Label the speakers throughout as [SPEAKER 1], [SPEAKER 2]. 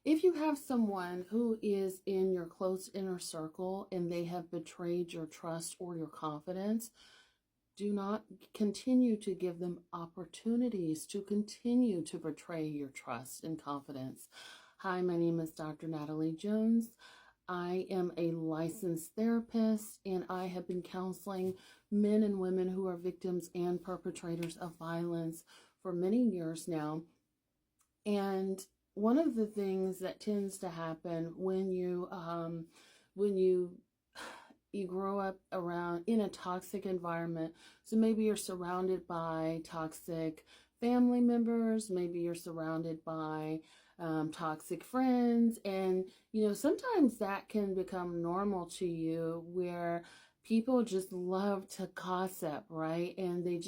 [SPEAKER 1] If you have someone who is in your close inner circle and they have betrayed your trust or your confidence, do not continue to give them opportunities to continue to betray your trust and confidence. Hi, my name is Dr. Natalie Jones. I am a licensed therapist, and I have been counseling men and women who are victims and perpetrators of violence for many years now. And one of the things that tends to happen when you grow up around in a toxic environment, so maybe you're surrounded by toxic family members, maybe you're surrounded by toxic friends, and sometimes that can become normal to you, where people just love to gossip, right? And they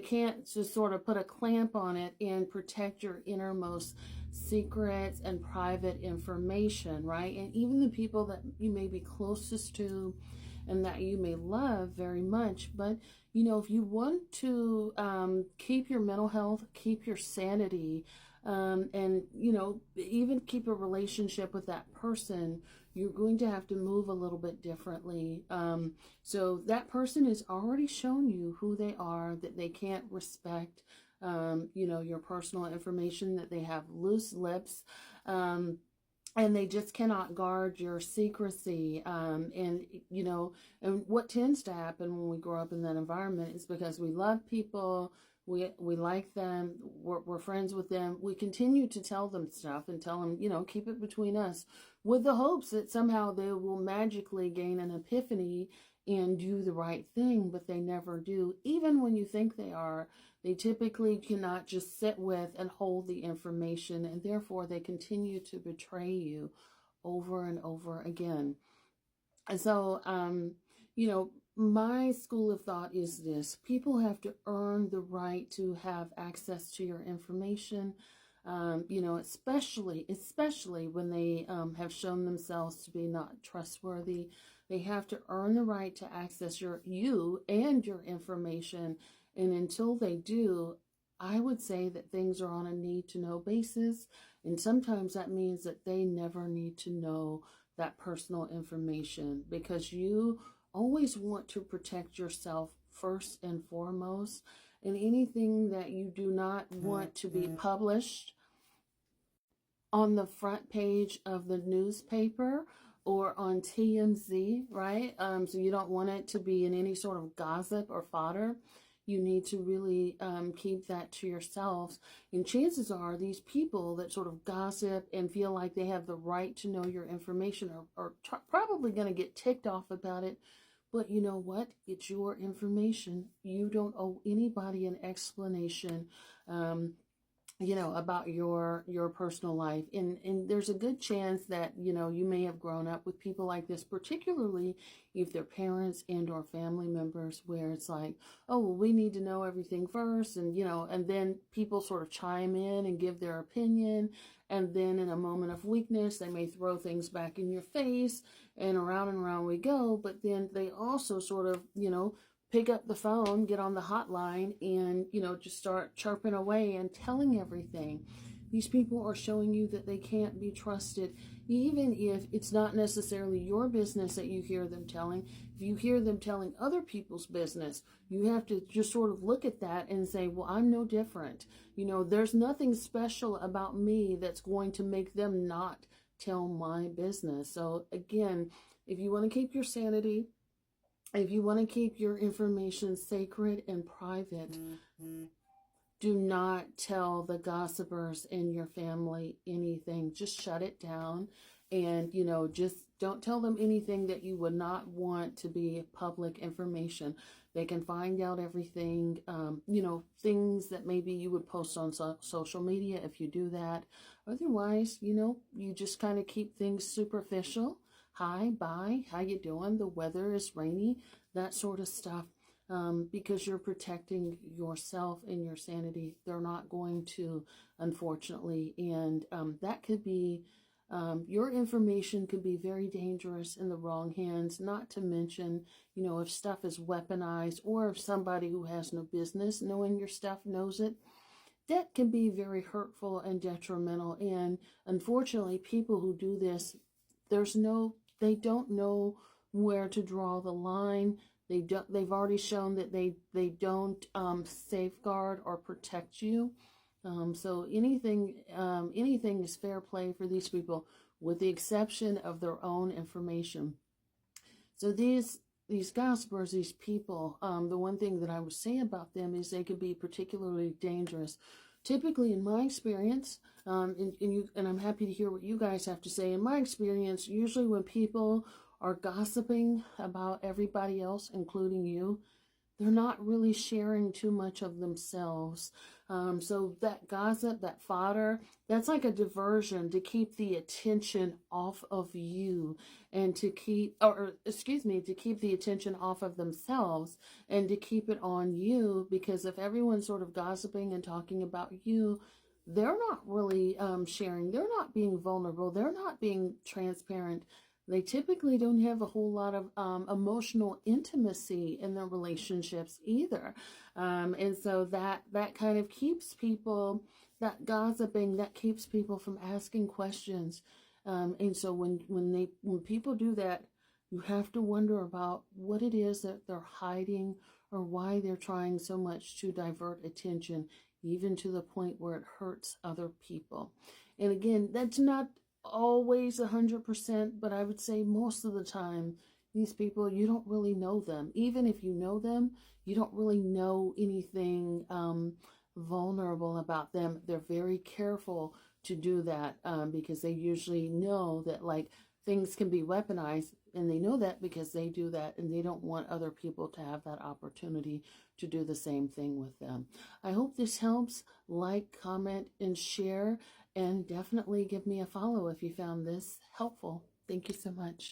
[SPEAKER 1] can't just sort of put a clamp on it and protect your innermost secrets and private information, right? And even the people that you may be closest to and that you may love very much. But if you want to keep your mental health, keep your sanity, and even keep a relationship with that person, you're going to have to move a little bit differently. So that person has already shown you who they are, that they can't respect your personal information, that they have loose lips, and they just cannot guard your secrecy. And what tends to happen when we grow up in that environment is because we love people, we like them, we're friends with them, we continue to tell them stuff and tell them, keep it between us, with the hopes that somehow they will magically gain an epiphany and do the right thing, but they never do. Even when you think they are, they typically cannot just sit with and hold the information, and therefore they continue to betray you over and over again. And so, my school of thought is this: people have to earn the right to have access to your information, especially when they have shown themselves to be not trustworthy. They have to earn the right to access you and your information. And until they do, I would say that things are on a need-to-know basis. And sometimes that means that they never need to know that personal information, because you always want to protect yourself first and foremost. And anything that you do not want to be published on the front page of the newspaper or on TMZ, right? So you don't want it to be in any sort of gossip or fodder. You need to really keep that to yourselves. And chances are these people that sort of gossip and feel like they have the right to know your information are probably going to get ticked off about it. But you know what? It's your information. You don't owe anybody an explanation about your personal life. And there's a good chance that, you may have grown up with people like this, particularly if they're parents and or family members, where it's like, oh, well, we need to know everything first. And, and then people sort of chime in and give their opinion. And then in a moment of weakness, they may throw things back in your face, and around we go. But then they also sort of, pick up the phone, get on the hotline, and, just start chirping away and telling everything. These people are showing you that they can't be trusted, even if it's not necessarily your business that you hear them telling. If you hear them telling other people's business, you have to just sort of look at that and say, well, I'm no different. There's nothing special about me that's going to make them not tell my business. So again, if you want to keep your sanity, if you want to keep your information sacred and private, do not tell the gossipers in your family anything. Just shut it down, and, just don't tell them anything that you would not want to be public information. They can find out everything, things that maybe you would post on social media if you do that. Otherwise, you just kind of keep things superficial. Hi, bye, how you doing? The weather is rainy, that sort of stuff, because you're protecting yourself and your sanity. They're not going to, unfortunately, and that could be, your information could be very dangerous in the wrong hands, not to mention, if stuff is weaponized, or if somebody who has no business knowing your stuff knows it. that can be very hurtful and detrimental. And unfortunately, people who do this, they don't know where to draw the line. They've already shown that they don't safeguard or protect you. So anything is fair play for these people, with the exception of their own information. So these gossipers, these people, the one thing that I would say about them is they could be particularly dangerous. Typically, in my experience, and I'm happy to hear what you guys have to say. In my experience, usually when people are gossiping about everybody else, including you, they're not really sharing too much of themselves. So that gossip, that fodder, that's like a diversion to keep the attention off of you, and to keep, or excuse me, to keep the attention off of themselves and to keep it on you. Because if everyone's sort of gossiping and talking about you, they're not really sharing. They're not being vulnerable. They're not being transparent. They typically don't have a whole lot of emotional intimacy in their relationships either. And so that kind of keeps people, that gossiping, that keeps people from asking questions. And so when people do that, you have to wonder about what it is that they're hiding, or why they're trying so much to divert attention, even to the point where it hurts other people. And again, that's not always 100%, but I would say most of the time, these people, you don't really know them. Even if you know them, you don't really know anything vulnerable about them. They're very careful to do that because they usually know that, like, things can be weaponized, and they know that because they do that, and they don't want other people to have that opportunity to do the same thing with them. I hope this helps. Like, comment, and share. And definitely give me a follow if you found this helpful. Thank you so much.